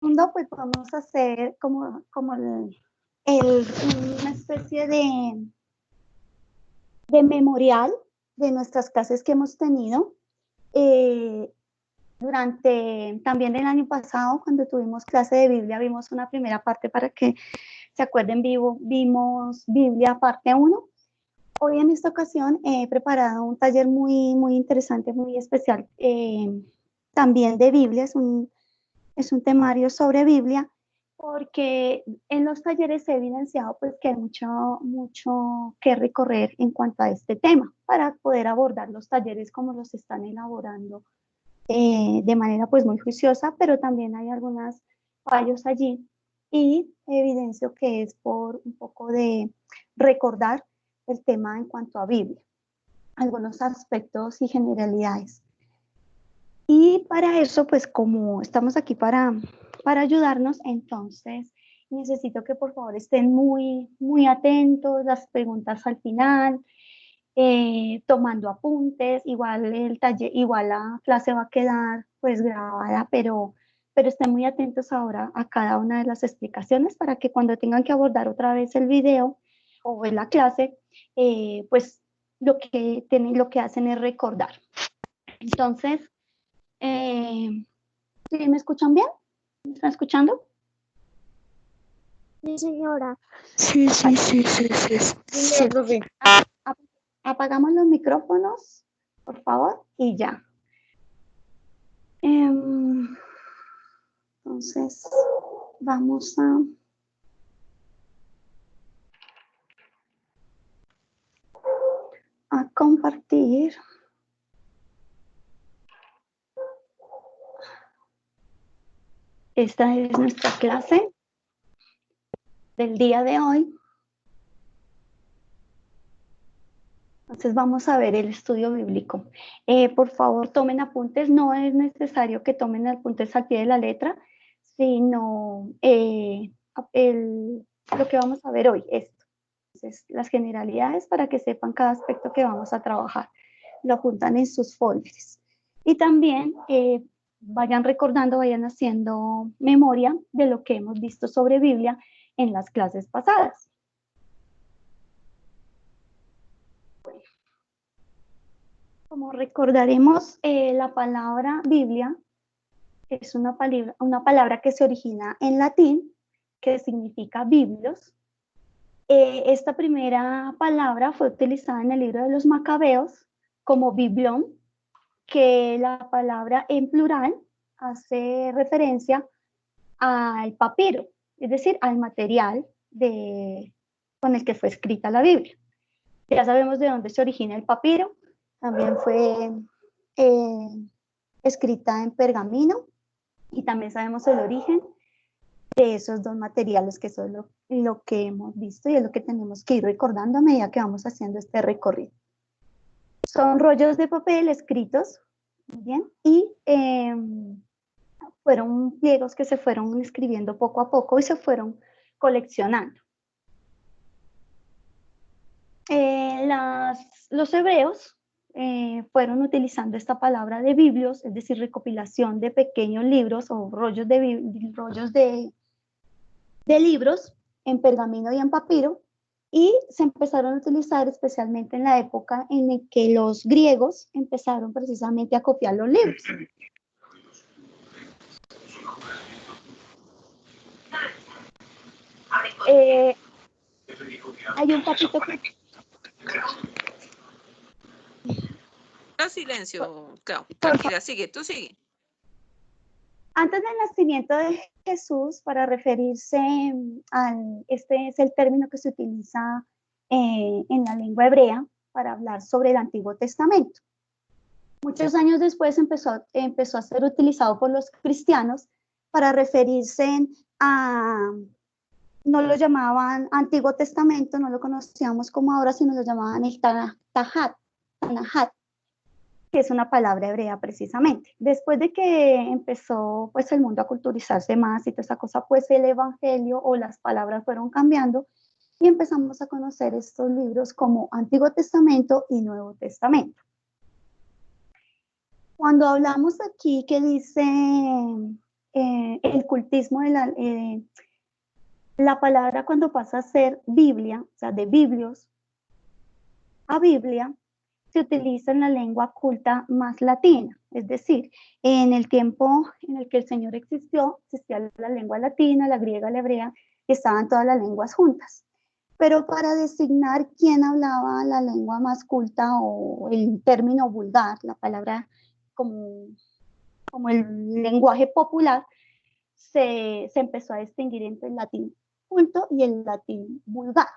Segundo, pues vamos a hacer como una especie de memorial de nuestras clases que hemos tenido. Durante también el año pasado, cuando tuvimos clase de Biblia, vimos una primera parte para que se acuerden, vimos Biblia parte 1. Hoy en esta ocasión he preparado un taller muy, muy interesante, muy especial, también de Biblia, es un temario sobre Biblia, porque en los talleres he evidenciado pues que hay mucho que recorrer en cuanto a este tema, para poder abordar los talleres como los están elaborando de manera pues muy juiciosa, pero también hay algunos fallos allí y evidencio que es por un poco de recordar el tema en cuanto a Biblia, algunos aspectos y generalidades. Y para eso, pues como estamos aquí para ayudarnos, entonces necesito que por favor estén muy, muy atentos, las preguntas al final, tomando apuntes, igual el taller, igual la clase va a quedar pues grabada, pero estén muy atentos ahora a cada una de las explicaciones para que cuando tengan que abordar otra vez el video o ver la clase, pues lo que hacen es recordar. Entonces, ¿sí me escuchan bien? ¿Me están escuchando? Sí, señora. Sí. Apagamos los micrófonos, por favor, y ya. Entonces, vamos a compartir. Esta es nuestra clase del día de hoy. Entonces vamos a ver el estudio bíblico. Por favor, tomen apuntes. No es necesario que tomen apuntes al pie de la letra, sino lo que vamos a ver hoy, esto. Entonces, las generalidades para que sepan cada aspecto que vamos a trabajar. Lo apuntan en sus folders. Y también vayan recordando, vayan haciendo memoria de lo que hemos visto sobre Biblia en las clases pasadas. Como recordaremos, la palabra Biblia es una palabra que se origina en latín, que significa Biblios. Esta primera palabra fue utilizada en el libro de los Macabeos como biblión, que la palabra en plural hace referencia al papiro, es decir, al material con el que fue escrita la Biblia. Ya sabemos de dónde se origina el papiro, también fue escrita en pergamino y también sabemos el origen de esos dos materiales, que son lo que hemos visto y es lo que tenemos que ir recordando a medida que vamos haciendo este recorrido. Son rollos de papel escritos, muy bien, y fueron pliegos que se fueron escribiendo poco a poco y se fueron coleccionando. Los hebreos fueron utilizando esta palabra de biblios, es decir, recopilación de pequeños libros o rollos de libros en pergamino y en papiro, y se empezaron a utilizar especialmente en la época en la que los griegos empezaron precisamente a copiar los libros. Hay un papito que... Silencio, Clau. Tranquila, sigue, tú sigue. Antes del nacimiento de Jesús, para referirse este es el término que se utiliza en la lengua hebrea para hablar sobre el Antiguo Testamento. Muchos años después empezó a ser utilizado por los cristianos para referirse no lo llamaban Antiguo Testamento, no lo conocíamos como ahora, sino lo llamaban el Tanajat, que es una palabra hebrea precisamente. Después de que empezó pues el mundo a culturizarse más y toda esa cosa, pues el evangelio o las palabras fueron cambiando y empezamos a conocer estos libros como Antiguo Testamento y Nuevo Testamento. Cuando hablamos aquí que dice el cultismo de la palabra cuando pasa a ser Biblia, o sea, de biblios a Biblia, se utiliza en la lengua culta más latina, es decir, en el tiempo en el que el Señor existió, existía la lengua latina, la griega, la hebrea, y estaban todas las lenguas juntas. Pero para designar quién hablaba la lengua más culta o el término vulgar, la palabra como el lenguaje popular, se empezó a distinguir entre el latín culto y el latín vulgar.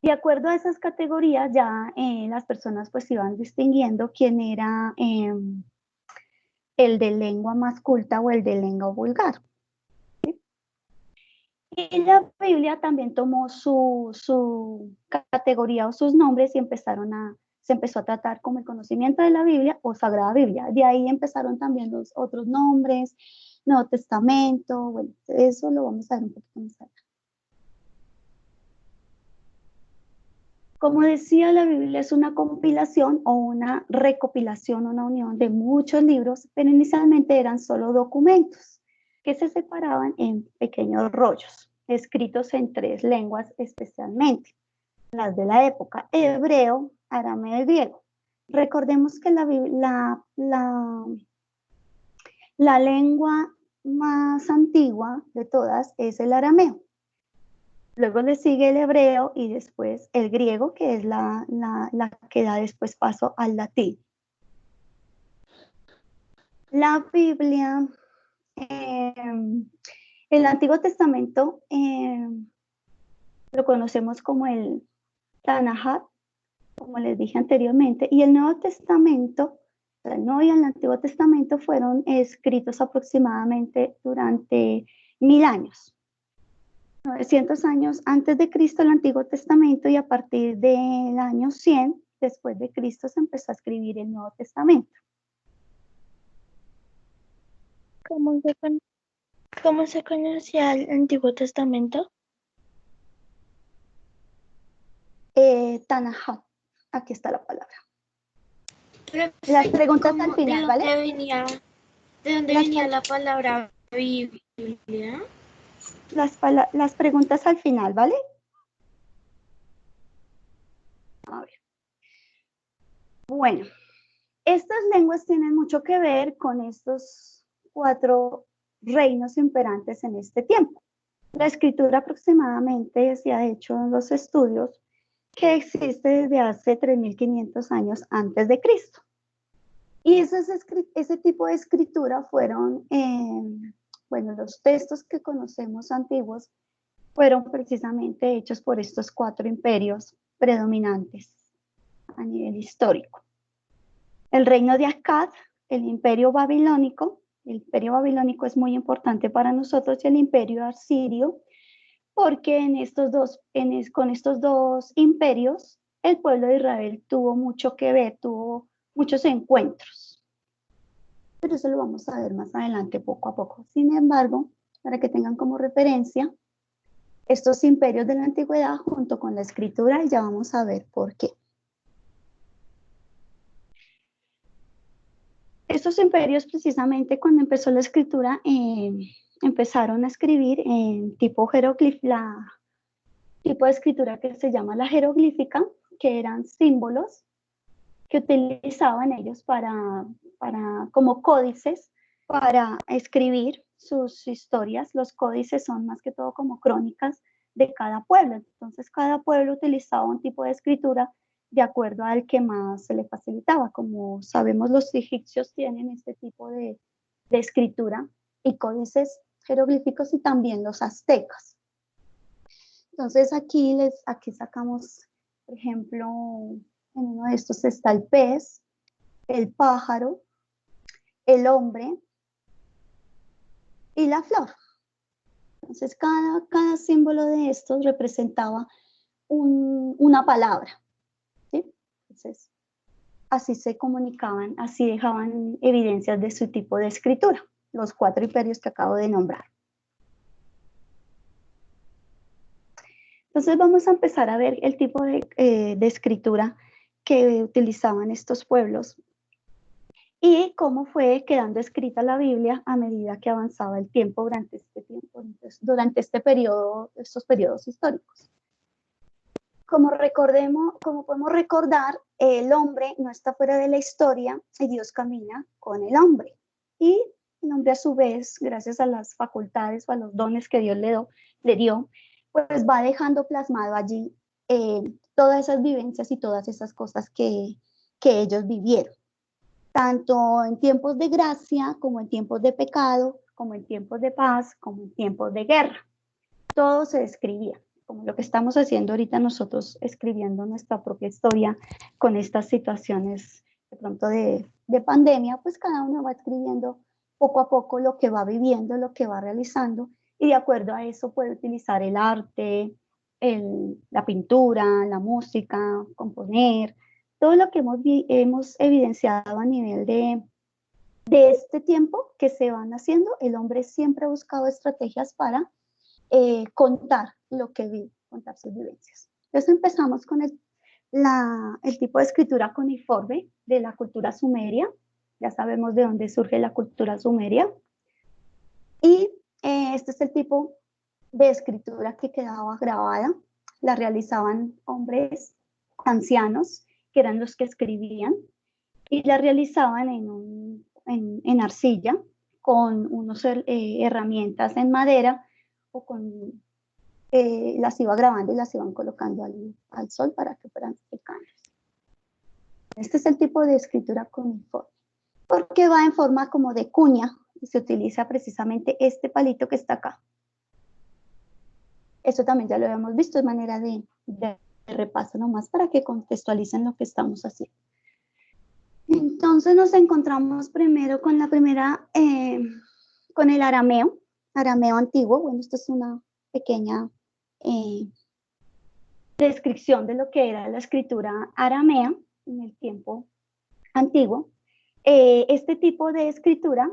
De acuerdo a esas categorías, ya las personas pues iban distinguiendo quién era el de lengua más culta o el de lengua vulgar. ¿Sí? Y la Biblia también tomó su categoría o sus nombres y se empezó a tratar como el conocimiento de la Biblia o Sagrada Biblia. De ahí empezaron también los otros nombres, Nuevo Testamento, bueno, eso lo vamos a ver un poquito más adelante. Como decía, la Biblia es una compilación o una recopilación, una unión de muchos libros, pero inicialmente eran solo documentos que se separaban en pequeños rollos, escritos en 3 lenguas especialmente, las de la época, hebreo, arameo y griego. Recordemos que la lengua más antigua de todas es el arameo. Luego le sigue el hebreo y después el griego, que es la que da después paso al latín. La Biblia, el Antiguo Testamento lo conocemos como el Tanajat, como les dije anteriormente, y el Nuevo Testamento, el Nuevo y el Antiguo Testamento fueron escritos aproximadamente durante 1000 años. 900 años antes de Cristo el Antiguo Testamento y a partir del año 100 después de Cristo se empezó a escribir el Nuevo Testamento. ¿Cómo se conocía el Antiguo Testamento? Tanajá, aquí está la palabra. Pero, Las preguntas al final, ¿vale? ¿De dónde venía la palabra Biblia? Las preguntas al final, ¿vale? A ver. Bueno, estas lenguas tienen mucho que ver con estos 4 reinos imperantes en este tiempo. La escritura aproximadamente se ha hecho en los estudios que existe desde hace 3500 años antes de Cristo. Y ese tipo de escritura fueron, bueno, los textos que conocemos antiguos fueron precisamente hechos por estos 4 imperios predominantes a nivel histórico. El reino de Akkad, el imperio babilónico es muy importante para nosotros, y el imperio asirio, porque con estos dos imperios el pueblo de Israel tuvo mucho que ver, tuvo muchos encuentros. Pero eso lo vamos a ver más adelante poco a poco. Sin embargo, para que tengan como referencia estos imperios de la antigüedad junto con la escritura, y ya vamos a ver por qué. Estos imperios, precisamente cuando empezó la escritura, empezaron a escribir en tipo tipo de escritura que se llama la jeroglífica, que eran símbolos que utilizaban ellos como códices para escribir sus historias. Los códices son más que todo como crónicas de cada pueblo. Entonces cada pueblo utilizaba un tipo de escritura de acuerdo al que más se le facilitaba. Como sabemos, los egipcios tienen este tipo de escritura y códices jeroglíficos, y también los aztecas. Entonces aquí sacamos, por ejemplo, en uno de estos está el pez, el pájaro, el hombre y la flor. Entonces cada símbolo de estos representaba una palabra, ¿sí? Entonces así se comunicaban, así dejaban evidencias de su tipo de escritura, los 4 imperios que acabo de nombrar. Entonces vamos a empezar a ver el tipo de escritura que utilizaban estos pueblos. y cómo fue quedando escrita la Biblia a medida que avanzaba el tiempo durante este tiempo, durante este periodo, estos periodos históricos. Como podemos recordar, el hombre no está fuera de la historia y Dios camina con el hombre. Y el hombre a su vez, gracias a las facultades o a los dones que Dios le dio, pues va dejando plasmado allí todas esas vivencias y todas esas cosas que ellos vivieron, tanto en tiempos de gracia, como en tiempos de pecado, como en tiempos de paz, como en tiempos de guerra. Todo se describía, como lo que estamos haciendo ahorita nosotros, escribiendo nuestra propia historia con estas situaciones de pronto de pandemia, pues cada uno va escribiendo poco a poco lo que va viviendo, lo que va realizando, y de acuerdo a eso puede utilizar el arte, la pintura, la música, componer, todo lo que hemos evidenciado a nivel de este tiempo que se van haciendo. El hombre siempre ha buscado estrategias para contar lo que vive, contar sus vivencias. Entonces empezamos con el tipo de escritura cuneiforme de la cultura sumeria. Ya sabemos de dónde surge la cultura sumeria. Y este es el tipo de escritura que quedaba grabada. La realizaban hombres ancianos, que eran los que escribían, y la realizaban en arcilla, con unas herramientas en madera, o con las iba grabando y las iban colocando al sol para que fueran secadas. Este es el tipo de escritura cuneiforme, porque va en forma como de cuña y se utiliza precisamente este palito que está acá. Eso también ya lo habíamos visto, de manera de repaso nomás para que contextualicen lo que estamos haciendo. Entonces nos encontramos primero con con el arameo antiguo. Bueno, esto es una pequeña descripción de lo que era la escritura aramea en el tiempo antiguo. Este tipo de escritura,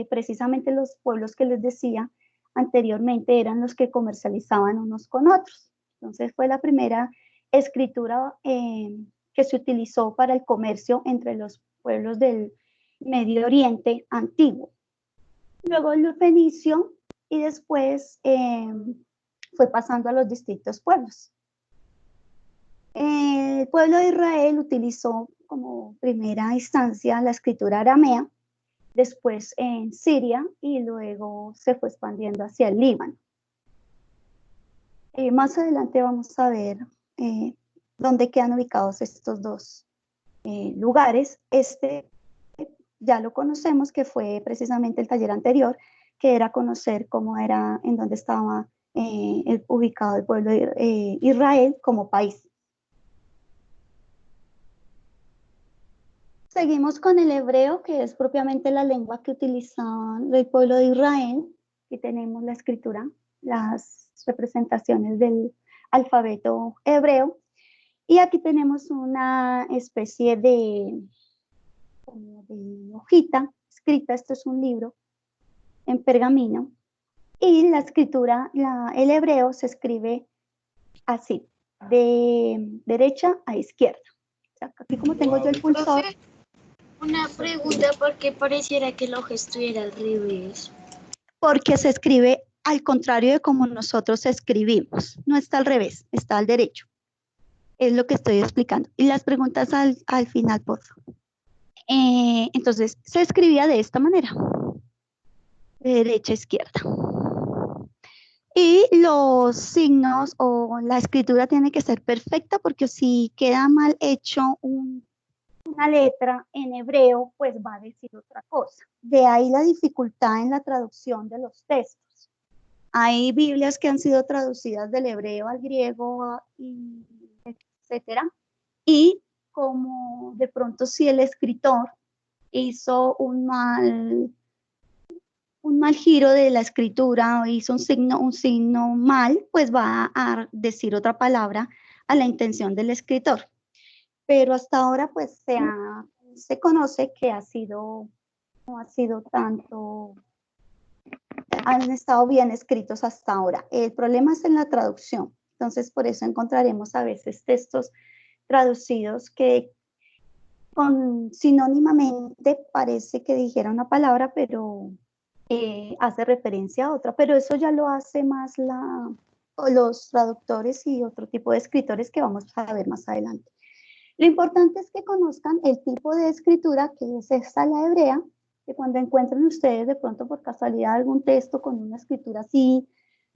precisamente los pueblos que les decía anteriormente, eran los que comercializaban unos con otros. Entonces fue la primera escritura que se utilizó para el comercio entre los pueblos del Medio Oriente antiguo. Luego el fenicio, y después fue pasando a los distintos pueblos. El pueblo de Israel utilizó como primera instancia la escritura aramea, después en Siria, y luego se fue expandiendo hacia el Líbano. Más adelante vamos a ver dónde quedan ubicados estos dos lugares. Este ya lo conocemos, que fue precisamente el taller anterior, que era conocer cómo era, en dónde estaba ubicado el pueblo de Israel como país. Seguimos con el hebreo, que es propiamente la lengua que utilizaban el pueblo de Israel. Aquí tenemos la escritura, las representaciones del alfabeto hebreo. Y aquí tenemos una especie de hojita escrita. Esto es un libro en pergamino. Y la escritura, el hebreo se escribe así, de derecha a izquierda. O sea, aquí como tengo yo el pulsor. Una pregunta, ¿por qué pareciera que el ojo estuviera al revés? Porque se escribe al contrario de como nosotros escribimos. No está al revés, está al derecho. Es lo que estoy explicando. Y las preguntas al final, por favor. Entonces, se escribía de esta manera, de derecha a izquierda. Y los signos o la escritura tiene que ser perfecta, porque si queda mal hecho una letra en hebreo, pues va a decir otra cosa. De ahí la dificultad en la traducción de los textos. Hay Biblias que han sido traducidas del hebreo al griego, etcétera. Y como de pronto si el escritor hizo un mal giro de la escritura, o hizo un signo mal, pues va a decir otra palabra a la intención del escritor. Pero hasta ahora pues se conoce que no ha sido tanto, han estado bien escritos hasta ahora. El problema es en la traducción. Entonces por eso encontraremos a veces textos traducidos que sinónimamente parece que dijera una palabra, pero hace referencia a otra, pero eso ya lo hace más los traductores y otro tipo de escritores que vamos a ver más adelante. Lo importante es que conozcan el tipo de escritura que es esta, la hebrea, que cuando encuentren ustedes de pronto por casualidad algún texto con una escritura así,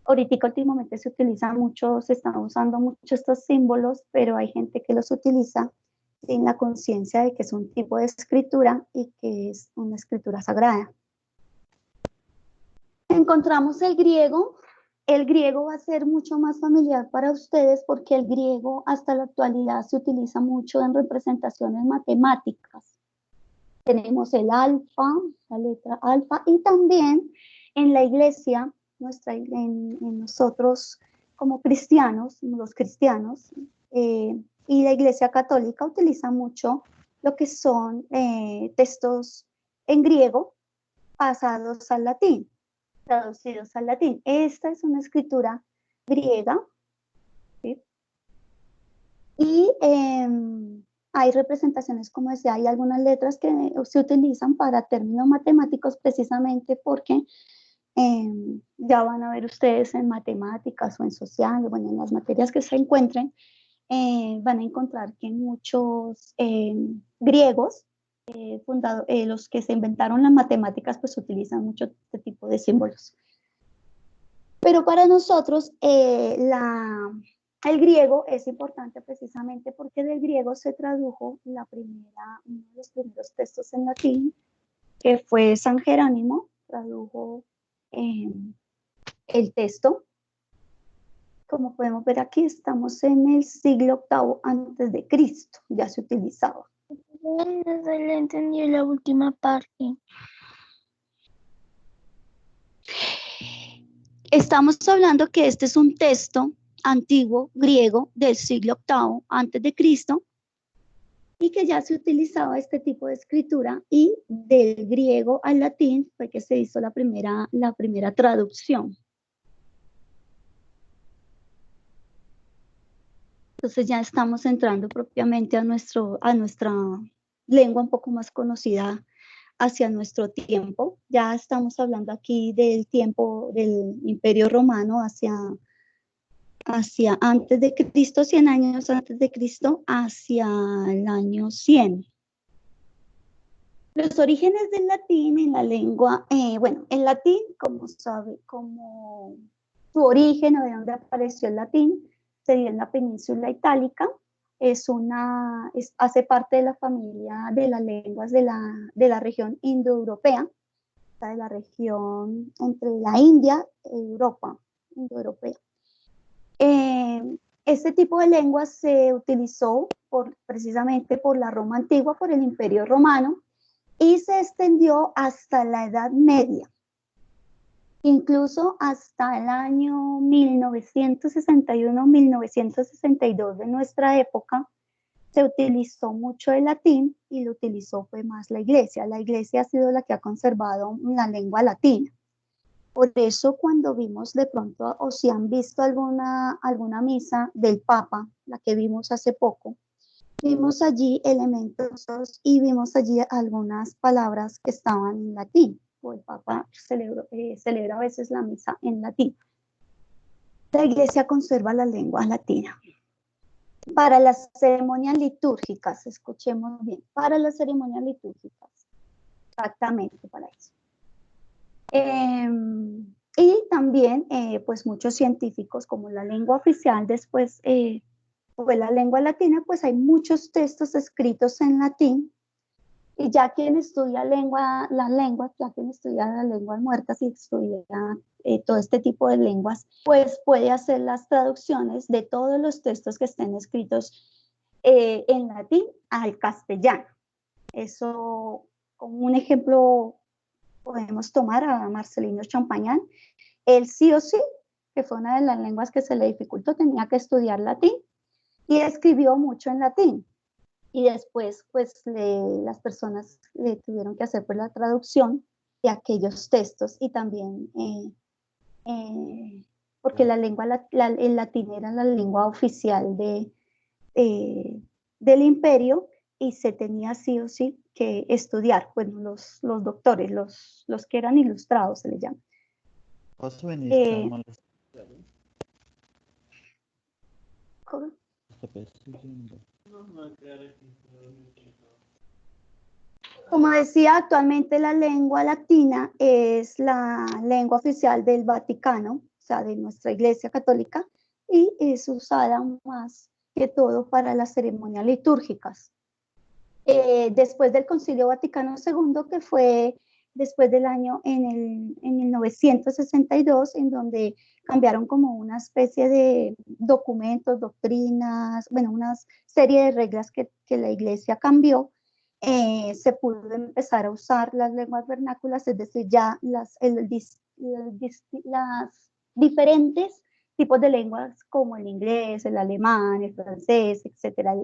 ahorita últimamente se utiliza mucho, se están usando mucho estos símbolos, pero hay gente que los utiliza sin la conciencia de que es un tipo de escritura y que es una escritura sagrada. Encontramos el griego. El griego va a ser mucho más familiar para ustedes porque el griego hasta la actualidad se utiliza mucho en representaciones matemáticas. Tenemos el alfa, la letra alfa, y también en la iglesia, en nosotros como cristianos, los cristianos, y la iglesia católica utiliza mucho lo que son textos en griego pasados al latín, traducidos al latín. Esta es una escritura griega, ¿sí? Y hay representaciones, como decía, hay algunas letras que se utilizan para términos matemáticos precisamente porque ya van a ver ustedes en matemáticas o en sociales, bueno, en las materias que se encuentren, van a encontrar que muchos griegos, los que se inventaron las matemáticas, pues utilizan mucho este tipo de símbolos. Pero para nosotros el griego es importante precisamente porque del griego se tradujo uno de los primeros textos en latín, que fue San Jerónimo, tradujo el texto. Como podemos ver aquí, estamos en el siglo VIII antes de Cristo, ya se utilizaba. No le entendí la última parte. Estamos hablando que este es un texto antiguo griego del siglo VIII antes de Cristo y que ya se utilizaba este tipo de escritura, y del griego al latín fue que se hizo la primera traducción. Entonces ya estamos entrando propiamente a nuestra lengua un poco más conocida hacia nuestro tiempo. Ya estamos hablando aquí del tiempo del Imperio Romano hacia antes de Cristo, 100 años antes de Cristo, hacia el año 100. Los orígenes del latín en la lengua, bueno, el latín, como sabe, como su origen o de dónde apareció el latín, se dio en la península itálica, hace parte de la familia de las lenguas de la región indoeuropea, de la región entre la India e Europa, indoeuropea. Este tipo de lenguas se utilizó precisamente por la Roma antigua, por el Imperio Romano, y se extendió hasta la Edad Media. Incluso hasta el año 1961-1962 de nuestra época, se utilizó mucho el latín y lo utilizó pues más la iglesia. La iglesia ha sido la que ha conservado la lengua latina. Por eso cuando vimos de pronto, o si han visto alguna misa del Papa, la que vimos hace poco, vimos allí elementos y vimos allí algunas palabras que estaban en latín. El Papa celebra a veces la misa en latín. La iglesia conserva la lengua latina. Para las ceremonias litúrgicas, escuchemos bien, para las ceremonias litúrgicas, exactamente para eso. Y también, pues muchos científicos, como la lengua oficial después fue la lengua latina, pues hay muchos textos escritos en latín. Y ya quien estudia las lenguas, ya quien estudia las lenguas muertas y estudia todo este tipo de lenguas, pues puede hacer las traducciones de todos los textos que estén escritos en latín al castellano. Eso, como un ejemplo, podemos tomar a Marcelino Champagnat. Él sí o sí, que fue una de las lenguas que se le dificultó, tenía que estudiar latín y escribió mucho en latín. Y después, pues, las personas le tuvieron que hacer pues, la traducción de aquellos textos y también, porque el latín era la lengua oficial del imperio, y se tenía sí o sí que estudiar, bueno, los doctores, los que eran ilustrados se les llama. Posso iniciar uma Co- Esta pesquisa. Como decía, actualmente la lengua latina es la lengua oficial del Vaticano, o sea, de nuestra Iglesia Católica, y es usada más que todo para las ceremonias litúrgicas. Después del Concilio Vaticano II, que fue después del año en el 962, en donde cambiaron como una especie de documentos, doctrinas, bueno, una serie de reglas que la Iglesia cambió, se pudo empezar a usar las lenguas vernáculas, es decir, ya las diferentes tipos de lenguas como el inglés, el alemán, el francés, etcétera,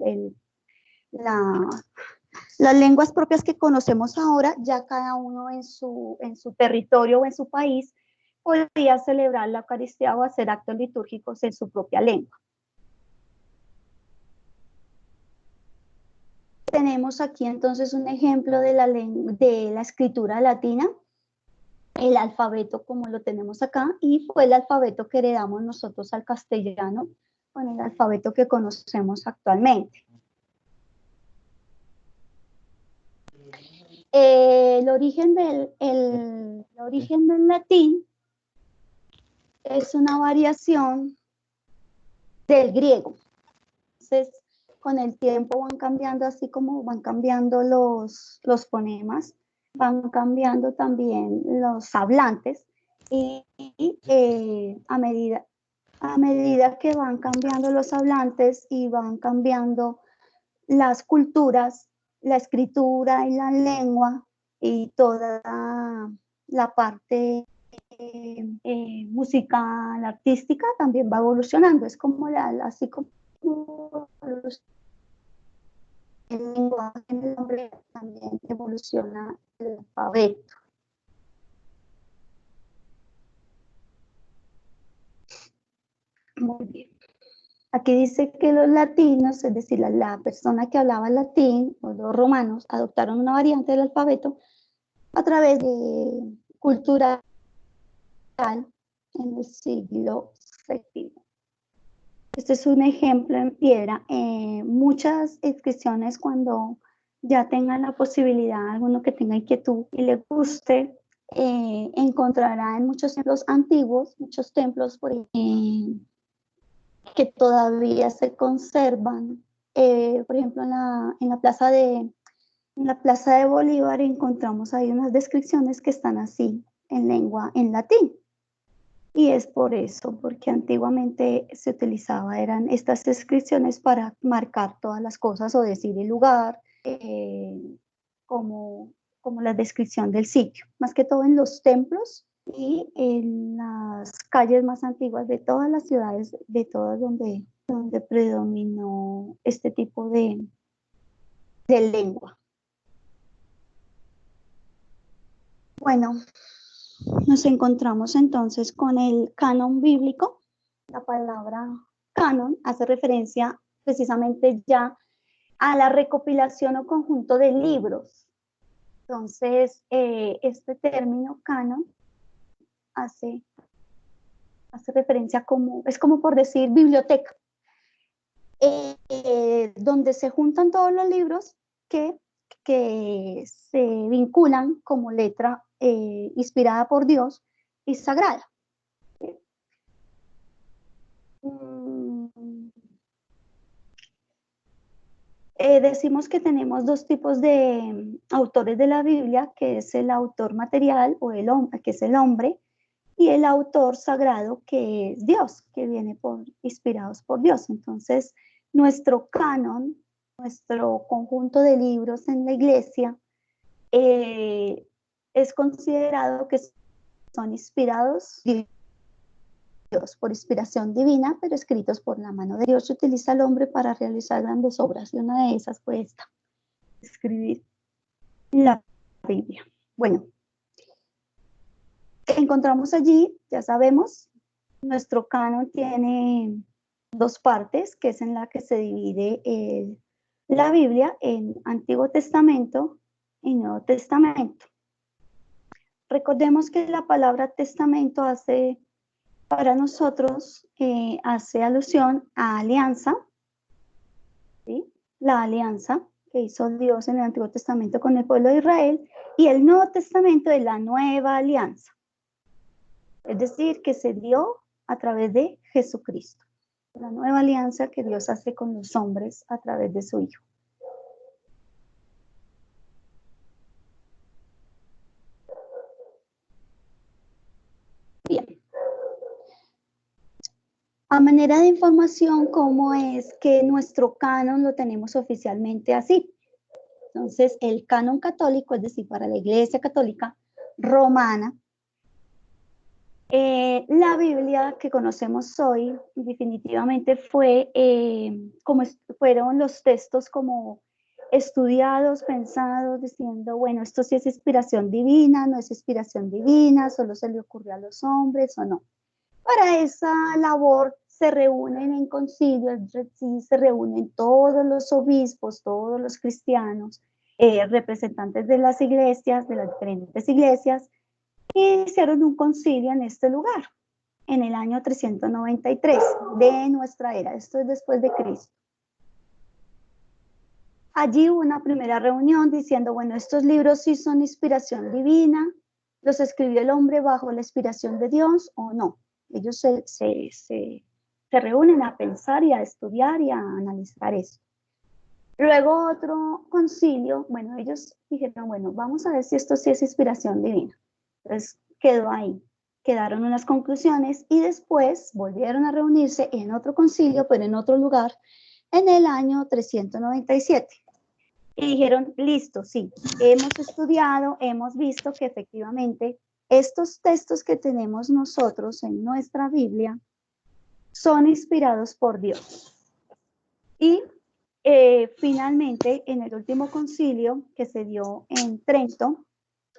las lenguas propias que conocemos ahora, ya cada uno en su territorio o en su país podría celebrar la Eucaristía o hacer actos litúrgicos en su propia lengua. Tenemos aquí entonces un ejemplo de la escritura latina, el alfabeto como lo tenemos acá, y fue el alfabeto que heredamos nosotros al castellano con el alfabeto que conocemos actualmente. El origen del latín es una variación del griego. Entonces, con el tiempo van cambiando, así como van cambiando los fonemas, van cambiando también los hablantes, y a medida que van cambiando los hablantes y van cambiando las culturas, la escritura y la lengua y toda la parte musical, artística, también va evolucionando. Es como así como el lenguaje del hombre también evoluciona el alfabeto. Muy bien. Aquí dice que los latinos, es decir, la persona que hablaba latín, o los romanos, adoptaron una variante del alfabeto a través de cultural en el siglo VII. Este es un ejemplo en piedra. Muchas inscripciones, cuando ya tengan la posibilidad, alguno que tenga inquietud y le guste, encontrará en muchos templos antiguos, muchos templos que todavía se conservan. Por ejemplo, en la plaza de Bolívar encontramos ahí unas descripciones que están así en latín. Y es por eso, porque antiguamente se eran estas descripciones para marcar todas las cosas o decir el lugar, como la descripción del sitio, más que todo en los templos y en las calles más antiguas de todas las ciudades, de todas donde predominó este tipo de lengua. Bueno, nos encontramos entonces con el canon bíblico. La palabra canon hace referencia precisamente ya a la recopilación o conjunto de libros. Entonces, este término canon hace referencia es como por decir biblioteca, donde se juntan todos los libros que se vinculan como letra inspirada por Dios y sagrada. Decimos que tenemos dos tipos de autores de la Biblia, que es el autor material o que es el hombre, y el autor sagrado, que es Dios, que viene inspirados por Dios. Entonces, nuestro canon, nuestro conjunto de libros en la iglesia, es considerado que son inspirados Dios, por inspiración divina, pero escritos por la mano de Dios. Se utiliza al hombre para realizar grandes obras, y una de esas fue esta: escribir la Biblia. Bueno, encontramos allí, ya sabemos, nuestro canon tiene dos partes, que es en la que se divide la Biblia en Antiguo Testamento y Nuevo Testamento. Recordemos que la palabra testamento para nosotros hace alusión a alianza, ¿sí? La alianza que hizo Dios en el Antiguo Testamento con el pueblo de Israel, y el Nuevo Testamento es la nueva alianza, es decir, que se dio a través de Jesucristo, la nueva alianza que Dios hace con los hombres a través de su Hijo. Bien. A manera de información, ¿cómo es que nuestro canon lo tenemos oficialmente así? Entonces, el canon católico, es decir, para la Iglesia Católica Romana, la Biblia que conocemos hoy definitivamente fueron los textos como estudiados, pensados, diciendo, bueno, esto sí es inspiración divina, no es inspiración divina, solo se le ocurrió a los hombres o no. Para esa labor se reúnen en concilio, se reúnen todos los obispos, todos los cristianos, representantes de las iglesias, de las diferentes iglesias, y hicieron un concilio en este lugar, en el año 393 de nuestra era. Esto es después de Cristo. Allí hubo una primera reunión diciendo, bueno, estos libros sí son inspiración divina, ¿los escribió el hombre bajo la inspiración de Dios o no? Ellos se reúnen a pensar y a estudiar y a analizar eso. Luego otro concilio, bueno, ellos dijeron, bueno, vamos a ver si esto sí es inspiración divina. Entonces quedó ahí, quedaron unas conclusiones y después volvieron a reunirse en otro concilio, pero en otro lugar, en el año 397. Y dijeron, listo, sí, hemos estudiado, hemos visto que efectivamente estos textos que tenemos nosotros en nuestra Biblia son inspirados por Dios. Y finalmente, en el último concilio que se dio en Trento,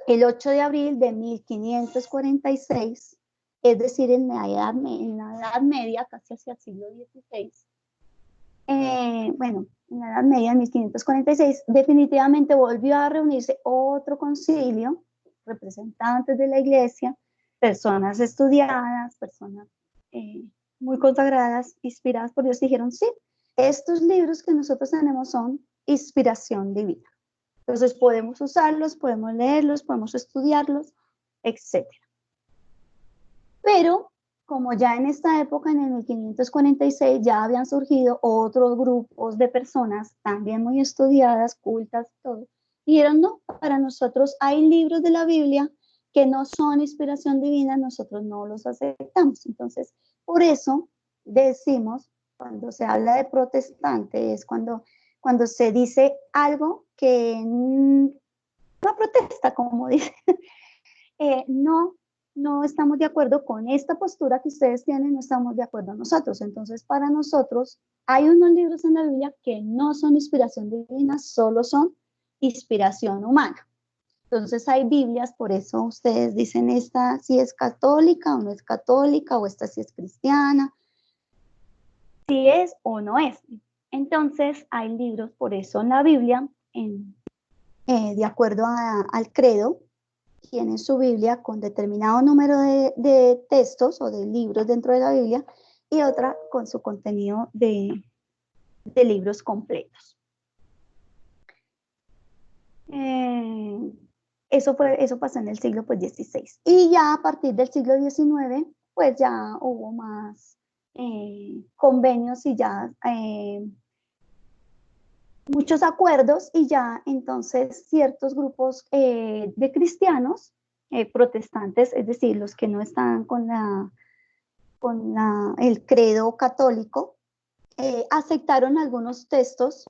el 8 de abril de 1546, es decir, en la Edad Media, casi hacia el siglo XVI, bueno, en la Edad Media, en 1546, definitivamente volvió a reunirse otro concilio, representantes de la iglesia, personas estudiadas, personas muy consagradas, inspiradas por Dios, dijeron, sí, estos libros que nosotros tenemos son inspiración divina. Entonces podemos usarlos, podemos leerlos, podemos estudiarlos, etc. Pero como ya en esta época, en el 1546, ya habían surgido otros grupos de personas también muy estudiadas, cultas, todo, y dijeron, no, para nosotros hay libros de la Biblia que no son inspiración divina, nosotros no los aceptamos. Entonces, por eso decimos, cuando se habla de protestante, es cuando se dice algo que no protesta, como dice, no estamos de acuerdo con esta postura que ustedes tienen, no estamos de acuerdo nosotros. Entonces, para nosotros, hay unos libros en la Biblia que no son inspiración divina, solo son inspiración humana. Entonces, hay Biblias, por eso ustedes dicen esta si es católica o no es católica, o esta si es cristiana, si es o no es. Entonces, hay libros, por eso en la Biblia, de acuerdo al credo, tiene su Biblia con determinado número de textos o de libros dentro de la Biblia, y otra con su contenido de libros completos. Eso pasó en el siglo XVI. Y ya a partir del siglo XIX, pues ya hubo más convenios y ya muchos acuerdos, y ya entonces ciertos grupos de cristianos protestantes, es decir, los que no están con el credo católico, aceptaron algunos textos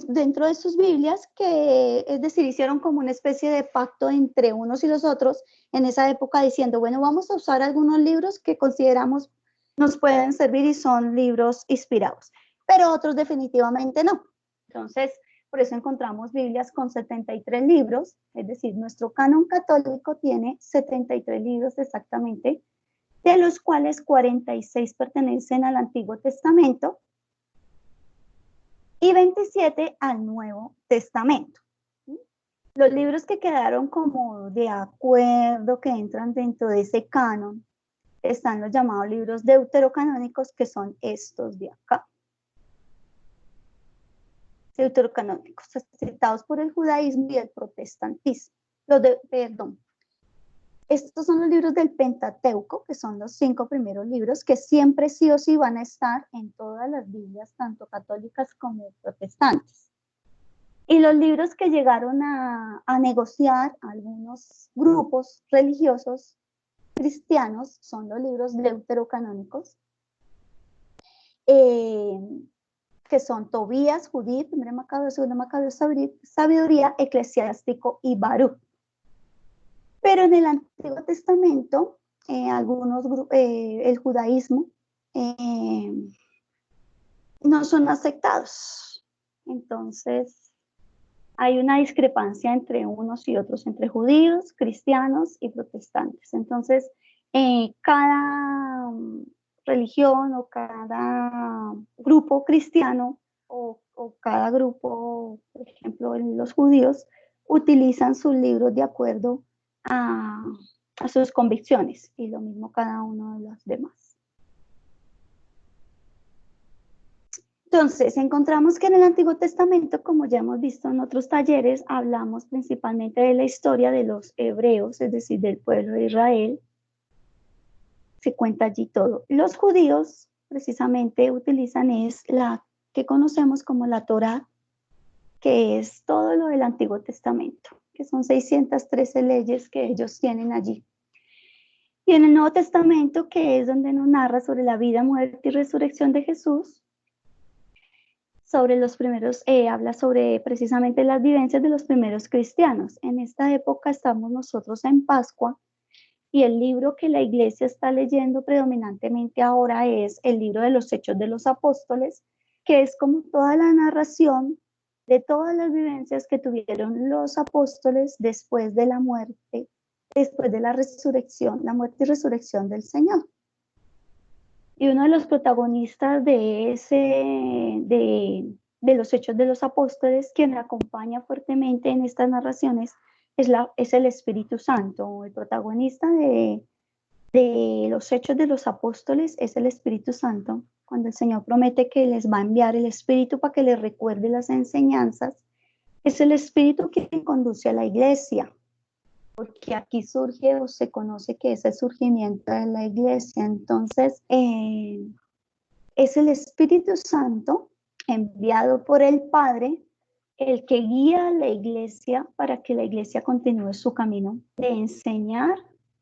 dentro de sus Biblias, que es decir, hicieron como una especie de pacto entre unos y los otros en esa época, diciendo, bueno, vamos a usar algunos libros que consideramos nos pueden servir y son libros inspirados, pero otros definitivamente no. Entonces, por eso encontramos Biblias con 73 libros, es decir, nuestro canon católico tiene 73 libros exactamente, de los cuales 46 pertenecen al Antiguo Testamento y 27 al Nuevo Testamento. Los libros que quedaron como de acuerdo, que entran dentro de ese canon, están los llamados libros deuterocanónicos, que son estos de acá. Deuterocanónicos, aceptados por el judaísmo y el protestantismo. Estos son los libros del Pentateuco, que son los 5 primeros libros, que siempre sí o sí van a estar en todas las Biblias, tanto católicas como protestantes. Y los libros que llegaron a negociar algunos grupos religiosos cristianos son los libros deuterocanónicos, que son Tobías, Judith, 1 Macabeo, 2 Macabeo, Sabiduría, Eclesiástico y Baruch. Pero en el Antiguo Testamento, el judaísmo no son aceptados. Entonces, hay una discrepancia entre unos y otros, entre judíos, cristianos y protestantes. Entonces, cada religión o cada grupo cristiano o cada grupo, por ejemplo, los judíos, utilizan sus libros de acuerdo a sus convicciones, y lo mismo cada uno de los demás. Entonces, encontramos que en el Antiguo Testamento, como ya hemos visto en otros talleres, hablamos principalmente de la historia de los hebreos, es decir, del pueblo de Israel. Se cuenta allí todo. Los judíos precisamente utilizan la que conocemos como la Torá, que es todo lo del Antiguo Testamento, que son 613 leyes que ellos tienen allí. Y en el Nuevo Testamento, que es donde nos narra sobre la vida, muerte y resurrección de Jesús, sobre los primeros, habla sobre precisamente las vivencias de los primeros cristianos. En esta época estamos nosotros en Pascua, y el libro que la iglesia está leyendo predominantemente ahora es el libro de los Hechos de los Apóstoles, que es como toda la narración de todas las vivencias que tuvieron los apóstoles después de la muerte, después de la resurrección, la muerte y resurrección del Señor. Y uno de los protagonistas de los Hechos de los Apóstoles, quien me acompaña fuertemente en estas narraciones, es el Espíritu Santo. El protagonista de los Hechos de los Apóstoles es el Espíritu Santo, cuando el Señor promete que les va a enviar el Espíritu para que les recuerde las enseñanzas. Es el Espíritu quien conduce a la iglesia, porque aquí surge o se conoce que es el surgimiento de la iglesia. Entonces, es el Espíritu Santo enviado por el Padre el que guía a la iglesia para que la iglesia continúe su camino de enseñar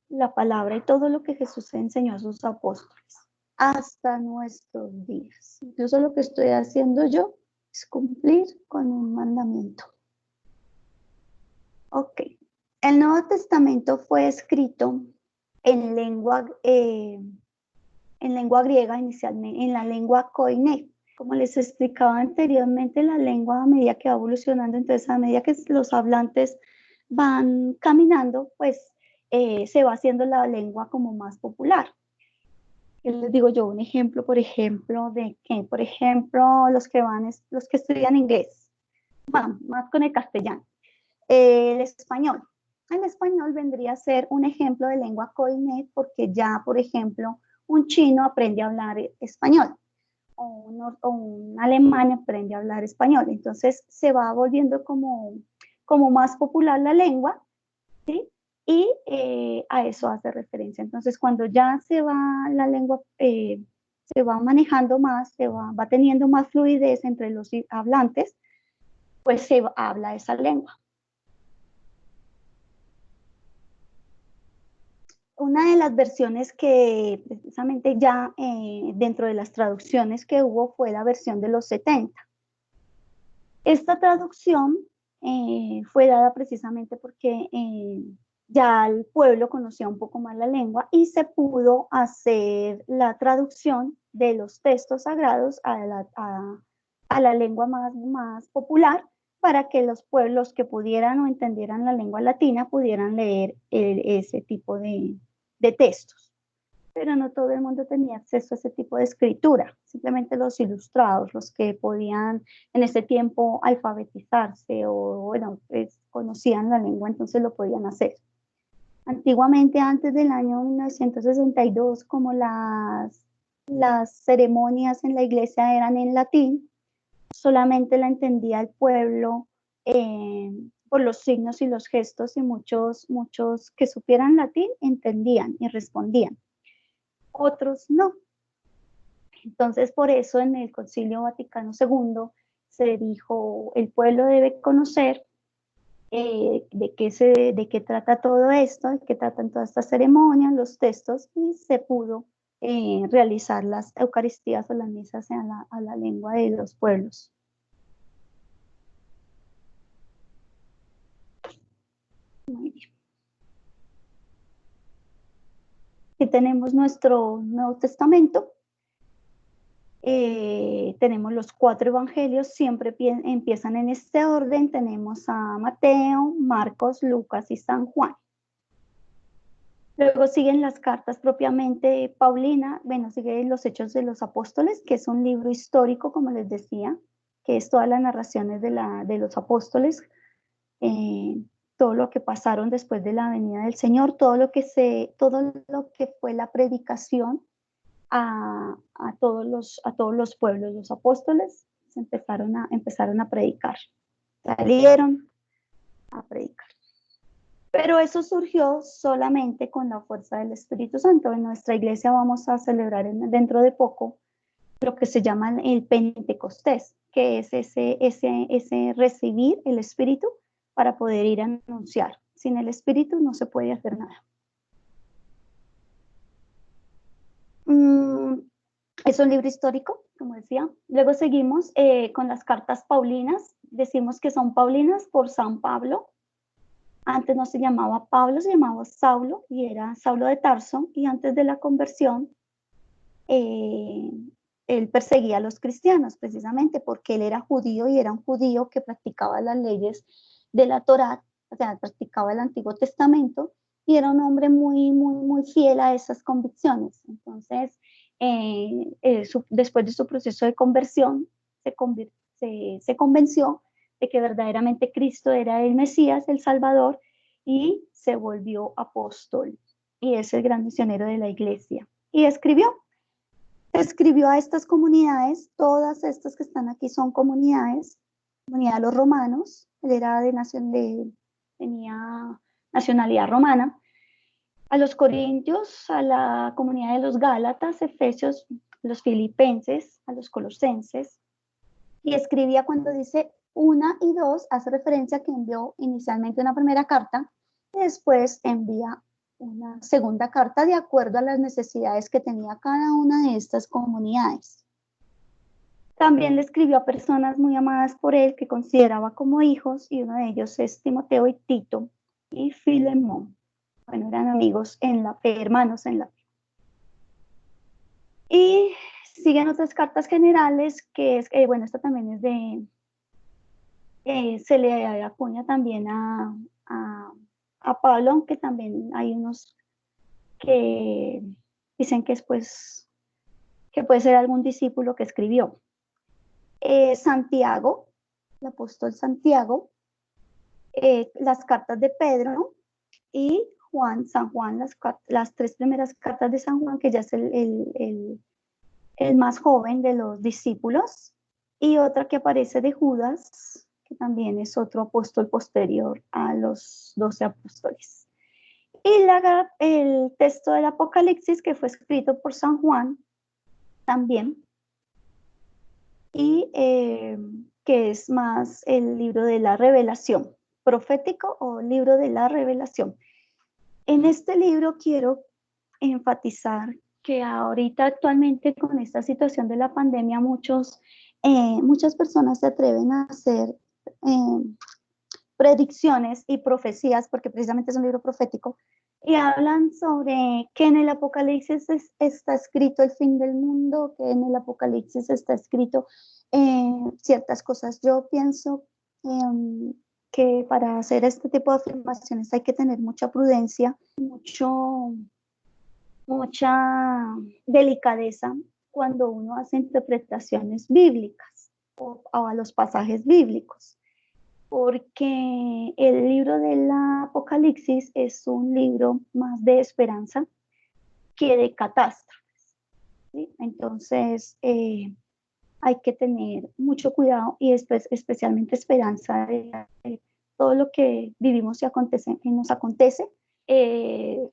la palabra y todo lo que Jesús enseñó a sus apóstoles hasta nuestros días. Incluso lo que estoy haciendo yo es cumplir con un mandamiento. Ok. El Nuevo Testamento fue escrito en lengua griega inicialmente, en la lengua koiné. Como les explicaba anteriormente, la lengua a medida que va evolucionando, entonces a medida que los hablantes van caminando, pues se va haciendo la lengua como más popular. Les digo yo un ejemplo, por ejemplo, de que, por ejemplo, los que estudian inglés, van más con el castellano, el español. El español vendría a ser un ejemplo de lengua koiné, porque ya, por ejemplo, un chino aprende a hablar español, o un alemán aprende a hablar español. Entonces se va volviendo como más popular la lengua, ¿sí? Y a eso hace referencia. Entonces, cuando ya se va la lengua, se va manejando más, va teniendo más fluidez entre los hablantes, pues se habla esa lengua. Una de las versiones que precisamente ya dentro de las traducciones que hubo fue la versión de los 70. Esta traducción fue dada precisamente porque ya el pueblo conocía un poco más la lengua y se pudo hacer la traducción de los textos sagrados a la lengua más popular, para que los pueblos que pudieran o entendieran la lengua latina pudieran leer ese tipo de textos. pero no todo el mundo tenía acceso a ese tipo de escritura, simplemente los ilustrados, los que podían en ese tiempo alfabetizarse o, bueno, pues, conocían la lengua, entonces lo podían hacer. Antiguamente, antes del año 1962, como las ceremonias en la iglesia eran en latín, solamente la entendía el pueblo por los signos y los gestos, y muchos que supieran latín entendían y respondían, otros no. Entonces, por eso en el Concilio Vaticano II se dijo, el pueblo debe conocer de qué trata todo esto, de qué tratan todas estas ceremonias, los textos, y se pudo realizar las Eucaristías o las misas a la lengua de los pueblos. Muy bien. Aquí tenemos nuestro Nuevo Testamento. Tenemos los 4 evangelios, siempre empiezan en este orden. Tenemos a Mateo, Marcos, Lucas y San Juan. Luego siguen las cartas propiamente Paulina, bueno, siguen los Hechos de los Apóstoles, que es un libro histórico, como les decía, que es todas las narraciones de los apóstoles, todo lo que pasaron después de la venida del Señor, todo lo que fue la predicación a todos los pueblos. Los apóstoles empezaron a predicar, salieron a predicar. Pero eso surgió solamente con la fuerza del Espíritu Santo. En nuestra iglesia vamos a celebrar dentro de poco lo que se llama el Pentecostés, que es ese recibir el Espíritu para poder ir a anunciar. Sin el Espíritu no se puede hacer nada. Es un libro histórico, como decía. Luego seguimos con las cartas paulinas. Decimos que son paulinas por San Pablo. Antes no se llamaba Pablo, se llamaba Saulo, y era Saulo de Tarso, y antes de la conversión, él perseguía a los cristianos, precisamente porque él era judío, y era un judío que practicaba las leyes de la Torá, o sea, practicaba el Antiguo Testamento, y era un hombre muy fiel a esas convicciones. Entonces, después de su proceso de conversión, se convenció de que verdaderamente Cristo era el Mesías, el Salvador, y se volvió apóstol, y es el gran misionero de la iglesia. Y escribió a estas comunidades. Todas estas que están aquí son comunidades. Comunidad de los romanos, él era tenía nacionalidad romana. A los corintios, a la comunidad de los gálatas, efesios, los filipenses, a los colosenses. Y escribía, cuando dice 1 y 2, hace referencia a que envió inicialmente una primera carta y después envía una segunda carta de acuerdo a las necesidades que tenía cada una de estas comunidades. También le escribió a personas muy amadas por él, que consideraba como hijos, y uno de ellos es Timoteo y Tito y Filemón. Bueno, eran amigos en la fe, hermanos en la fe. Y siguen otras cartas generales, que es, bueno, esta también es se le acuña también a Pablo, aunque también hay unos que dicen que después, que puede ser algún discípulo que escribió. Santiago, el apóstol Santiago, las cartas de Pedro y San Juan, las 3 primeras cartas de San Juan, que ya es el más joven de los discípulos, y otra que aparece de Judas, que también es otro apóstol posterior a los 12 apóstoles. Y el texto del Apocalipsis, que fue escrito por San Juan también, y que es más el libro de la revelación, profético o libro de la revelación. En este libro quiero enfatizar que ahorita actualmente, con esta situación de la pandemia, muchas personas se atreven a hacer predicciones y profecías, porque precisamente es un libro profético, y hablan sobre que en el Apocalipsis está escrito el fin del mundo, que en el Apocalipsis está escrito ciertas cosas. Yo pienso que para hacer este tipo de afirmaciones hay que tener mucha prudencia, mucha delicadeza cuando uno hace interpretaciones bíblicas o a los pasajes bíblicos, porque el libro del Apocalipsis es un libro más de esperanza que de catástrofes, ¿sí? Entonces, hay que tener mucho cuidado y especialmente esperanza de todo lo que vivimos y nos acontece.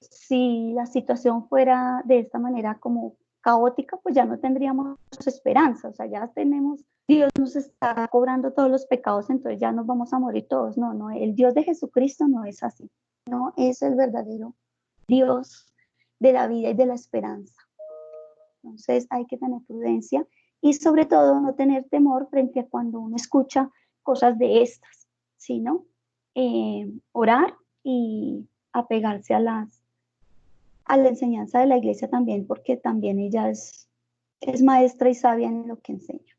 Si la situación fuera de esta manera como caótica, pues ya no tendríamos esperanza, o sea, ya tenemos, Dios nos está cobrando todos los pecados, entonces ya nos vamos a morir todos. No, no, el Dios de Jesucristo no es así, no es el verdadero Dios de la vida y de la esperanza. Entonces hay que tener prudencia y sobre todo no tener temor frente a cuando uno escucha cosas de estas, sino orar y apegarse a la enseñanza de la iglesia también, porque también ella es maestra y sabia en lo que enseña.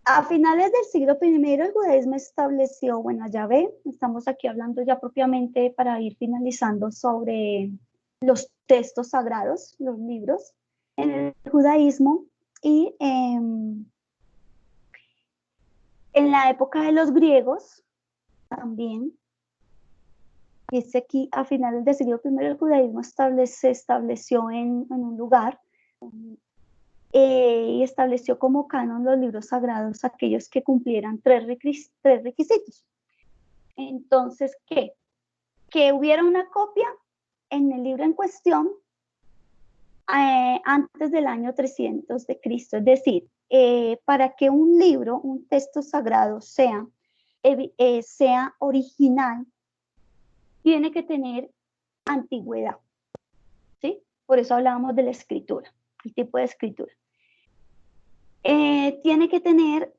A finales del siglo I el judaísmo estableció, bueno, ya ve, estamos aquí hablando ya propiamente para ir finalizando sobre los textos sagrados, los libros en el judaísmo, y en la época de los griegos también. Dice aquí, a finales del siglo I el judaísmo se estableció en un lugar y estableció como canon los libros sagrados aquellos que cumplieran tres requisitos. Entonces, ¿qué? Que hubiera una copia en el libro en cuestión antes del año 300 de Cristo, es decir, para que un libro, un texto sagrado sea original, tiene que tener antigüedad, ¿sí? Por eso hablábamos de la escritura, el tipo de escritura. Tiene que tener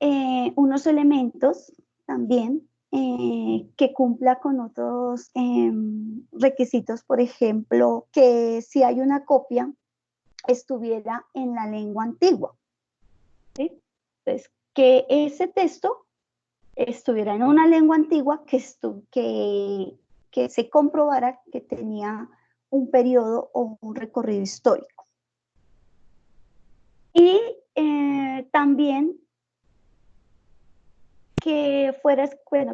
unos elementos también que cumpla con otros requisitos, por ejemplo, que si hay una copia, estuviera en la lengua antigua, ¿sí? Entonces, que ese texto estuviera en una lengua antigua que se comprobara que tenía un periodo o un recorrido histórico. Y también que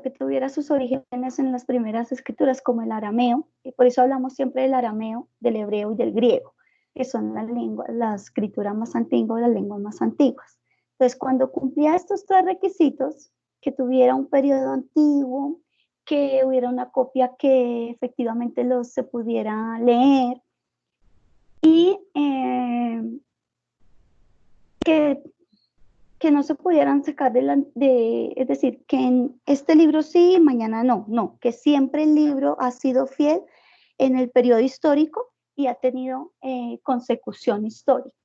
que tuviera sus orígenes en las primeras escrituras como el arameo, y por eso hablamos siempre del arameo, del hebreo y del griego, que son la escritura más antigua, las lenguas más antiguas. Entonces, cuando cumplía estos tres requisitos, que tuviera un periodo antiguo, que hubiera una copia que efectivamente se pudiera leer, y que no se pudieran sacar es decir, que en este libro sí, mañana no, que siempre el libro ha sido fiel en el periodo histórico y ha tenido consecución histórica.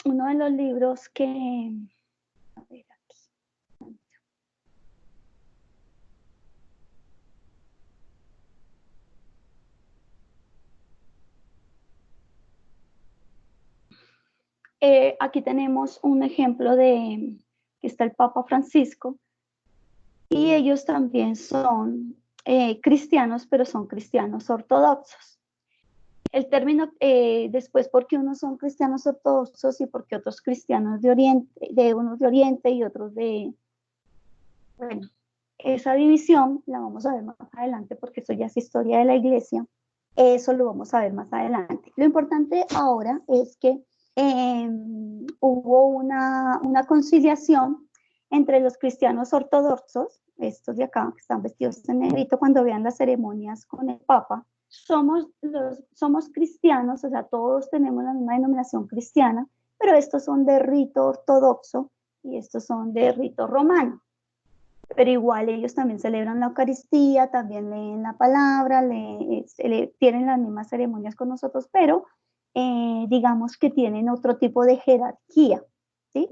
Uno de los libros que, a ver aquí. Aquí tenemos un ejemplo que está el Papa Francisco, y ellos también son cristianos, pero son cristianos ortodoxos. El término, después, porque unos son cristianos ortodoxos y porque otros cristianos de Oriente, unos de Oriente y otros bueno, esa división la vamos a ver más adelante porque eso ya es historia de la iglesia, eso lo vamos a ver más adelante. Lo importante ahora es que hubo una conciliación entre los cristianos ortodoxos, estos de acá que están vestidos en negrito cuando vean las ceremonias con el Papa. Somos cristianos, o sea, todos tenemos la misma denominación cristiana, pero estos son de rito ortodoxo y estos son de rito romano. Pero igual ellos también celebran la Eucaristía, también leen la palabra, tienen las mismas ceremonias con nosotros, pero digamos que tienen otro tipo de jerarquía, ¿sí?